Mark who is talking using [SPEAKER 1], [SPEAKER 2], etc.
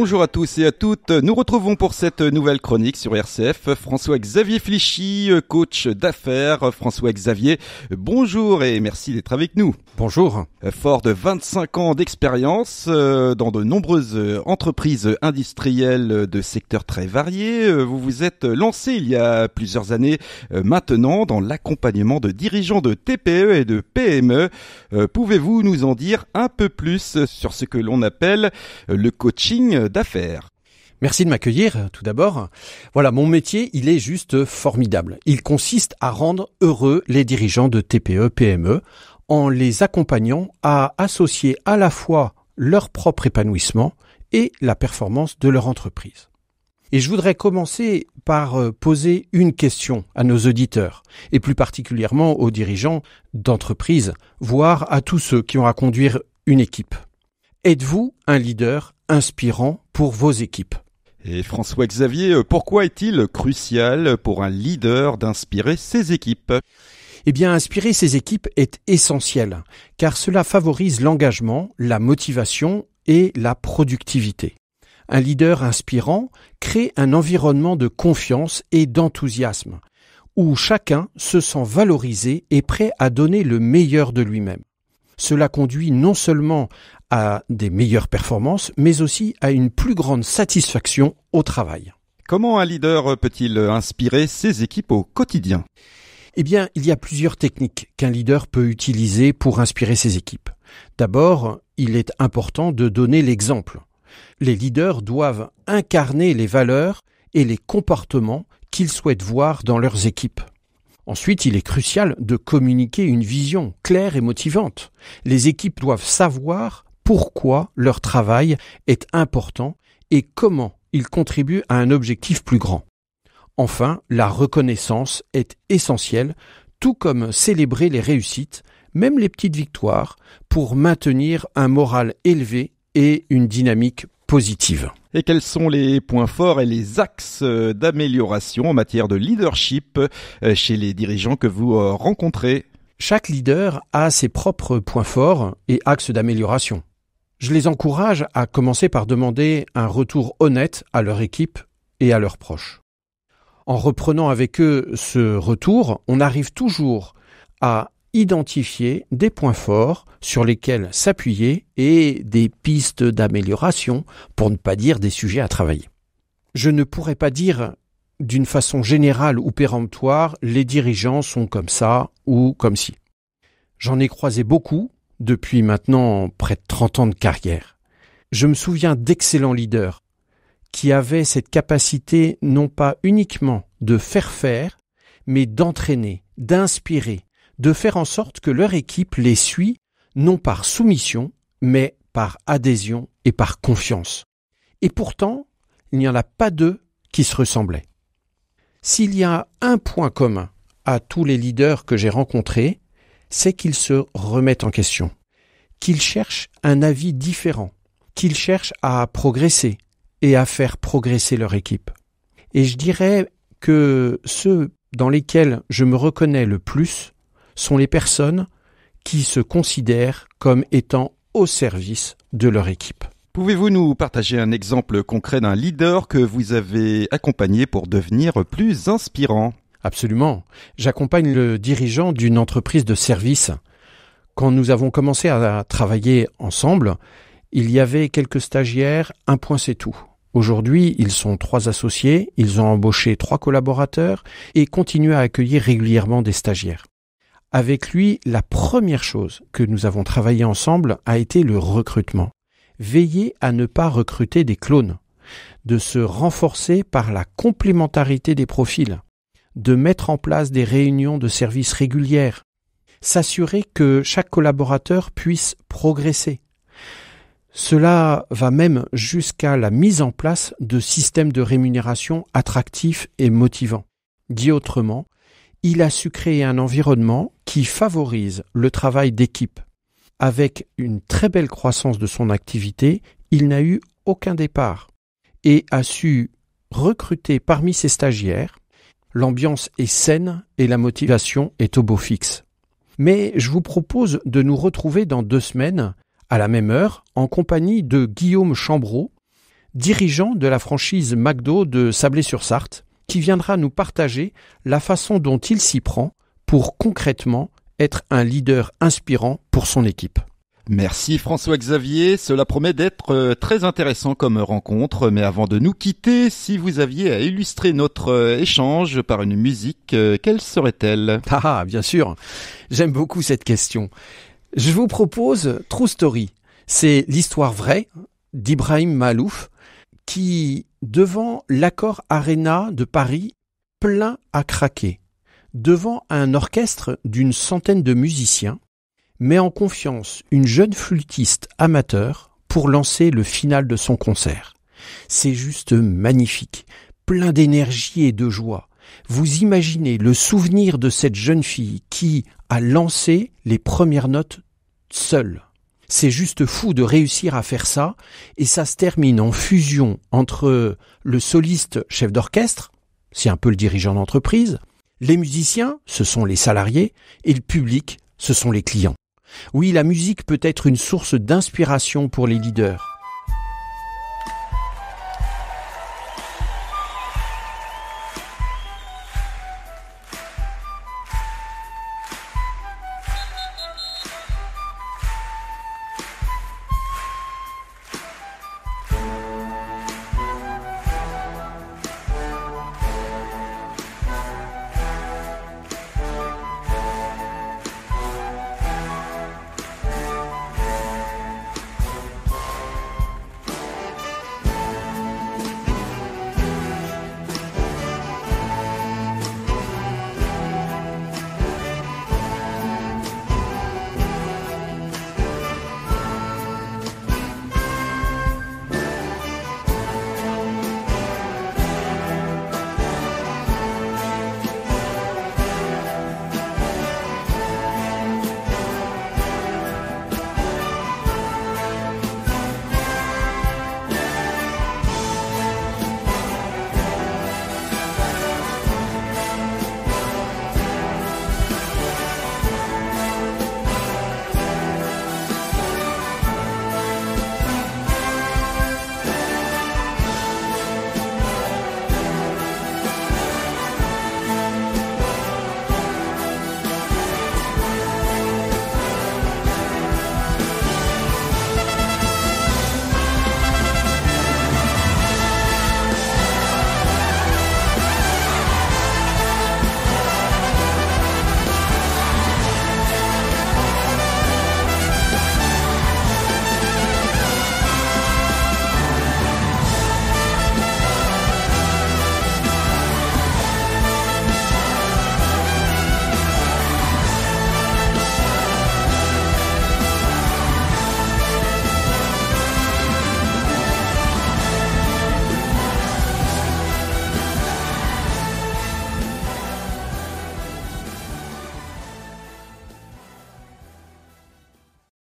[SPEAKER 1] Bonjour à tous et à toutes, nous retrouvons pour cette nouvelle chronique sur RCF François-Xavier Flichy, coach d'affaires. François-Xavier, bonjour et merci d'être avec nous.
[SPEAKER 2] Bonjour.
[SPEAKER 1] Fort de 25 ans d'expérience dans de nombreuses entreprises industrielles de secteurs très variés, vous vous êtes lancé il y a plusieurs années maintenant dans l'accompagnement de dirigeants de TPE et de PME. Pouvez-vous nous en dire un peu plus sur ce que l'on appelle le coaching d'affaires?
[SPEAKER 2] Merci de m'accueillir, tout d'abord. Voilà, mon métier, il est juste formidable. Il consiste à rendre heureux les dirigeants de TPE, PME, en les accompagnant à associer à la fois leur propre épanouissement et la performance de leur entreprise. Et je voudrais commencer par poser une question à nos auditeurs, et plus particulièrement aux dirigeants d'entreprise, voire à tous ceux qui ont à conduire une équipe. Êtes-vous un leader inspirant pour vos équipes?
[SPEAKER 1] Et François-Xavier, pourquoi est-il crucial pour un leader d'inspirer ses équipes?
[SPEAKER 2] Eh bien, inspirer ses équipes est essentiel, car cela favorise l'engagement, la motivation et la productivité. Un leader inspirant crée un environnement de confiance et d'enthousiasme, où chacun se sent valorisé et prêt à donner le meilleur de lui-même. Cela conduit non seulement à des meilleures performances, mais aussi à une plus grande satisfaction au travail.
[SPEAKER 1] Comment un leader peut-il inspirer ses équipes au quotidien?
[SPEAKER 2] Eh bien, il y a plusieurs techniques qu'un leader peut utiliser pour inspirer ses équipes. D'abord, il est important de donner l'exemple. Les leaders doivent incarner les valeurs et les comportements qu'ils souhaitent voir dans leurs équipes. Ensuite, il est crucial de communiquer une vision claire et motivante. Les équipes doivent savoir pourquoi leur travail est important et comment il contribue à un objectif plus grand. Enfin, la reconnaissance est essentielle, tout comme célébrer les réussites, même les petites victoires, pour maintenir un moral élevé et une dynamique positive.
[SPEAKER 1] Et quels sont les points forts et les axes d'amélioration en matière de leadership chez les dirigeants que vous rencontrez?
[SPEAKER 2] Chaque leader a ses propres points forts et axes d'amélioration. Je les encourage à commencer par demander un retour honnête à leur équipe et à leurs proches. En reprenant avec eux ce retour, on arrive toujours à identifier des points forts sur lesquels s'appuyer et des pistes d'amélioration, pour ne pas dire des sujets à travailler. Je ne pourrais pas dire d'une façon générale ou péremptoire, les dirigeants sont comme ça ou comme ci. J'en ai croisé beaucoup depuis maintenant près de 30 ans de carrière. Je me souviens d'excellents leaders qui avaient cette capacité non pas uniquement de faire, mais d'entraîner, d'inspirer, de faire en sorte que leur équipe les suit, non par soumission, mais par adhésion et par confiance. Et pourtant, il n'y en a pas deux qui se ressemblaient. S'il y a un point commun à tous les leaders que j'ai rencontrés, c'est qu'ils se remettent en question, qu'ils cherchent un avis différent, qu'ils cherchent à progresser et à faire progresser leur équipe. Et je dirais que ceux dans lesquels je me reconnais le plus sont les personnes qui se considèrent comme étant au service de leur équipe.
[SPEAKER 1] Pouvez-vous nous partager un exemple concret d'un leader que vous avez accompagné pour devenir plus inspirant?
[SPEAKER 2] Absolument. J'accompagne le dirigeant d'une entreprise de service. Quand nous avons commencé à travailler ensemble, il y avait quelques stagiaires, un point c'est tout. Aujourd'hui, ils sont 3 associés, ils ont embauché 3 collaborateurs et continuent à accueillir régulièrement des stagiaires. Avec lui, la première chose que nous avons travaillé ensemble a été le recrutement. Veiller à ne pas recruter des clones, de se renforcer par la complémentarité des profils, de mettre en place des réunions de service régulières, s'assurer que chaque collaborateur puisse progresser. Cela va même jusqu'à la mise en place de systèmes de rémunération attractifs et motivants. Dit autrement, il a su créer un environnement qui favorise le travail d'équipe. Avec une très belle croissance de son activité, il n'a eu aucun départ et a su recruter parmi ses stagiaires. L'ambiance est saine et la motivation est au beau fixe. Mais je vous propose de nous retrouver dans 2 semaines, à la même heure, en compagnie de Guillaume Chambreau, dirigeant de la franchise McDo de Sablé-sur-Sarthe, qui viendra nous partager la façon dont il s'y prend pour concrètement être un leader inspirant pour son équipe.
[SPEAKER 1] Merci François-Xavier, cela promet d'être très intéressant comme rencontre, mais avant de nous quitter, si vous aviez à illustrer notre échange par une musique, quelle serait-elle ?
[SPEAKER 2] Ah, bien sûr, j'aime beaucoup cette question. Je vous propose True Story. C'est l'histoire vraie d'Ibrahim Maalouf qui, devant l'Accor Arena de Paris, plein à craquer, devant un orchestre d'une centaine de musiciens, met en confiance une jeune flûtiste amateur pour lancer le final de son concert. C'est juste magnifique, plein d'énergie et de joie. Vous imaginez le souvenir de cette jeune fille qui a lancé les premières notes seule. C'est juste fou de réussir à faire ça, et ça se termine en fusion entre le soliste chef d'orchestre, c'est un peu le dirigeant d'entreprise, les musiciens, ce sont les salariés, et le public, ce sont les clients. Oui, la musique peut être une source d'inspiration pour les leaders.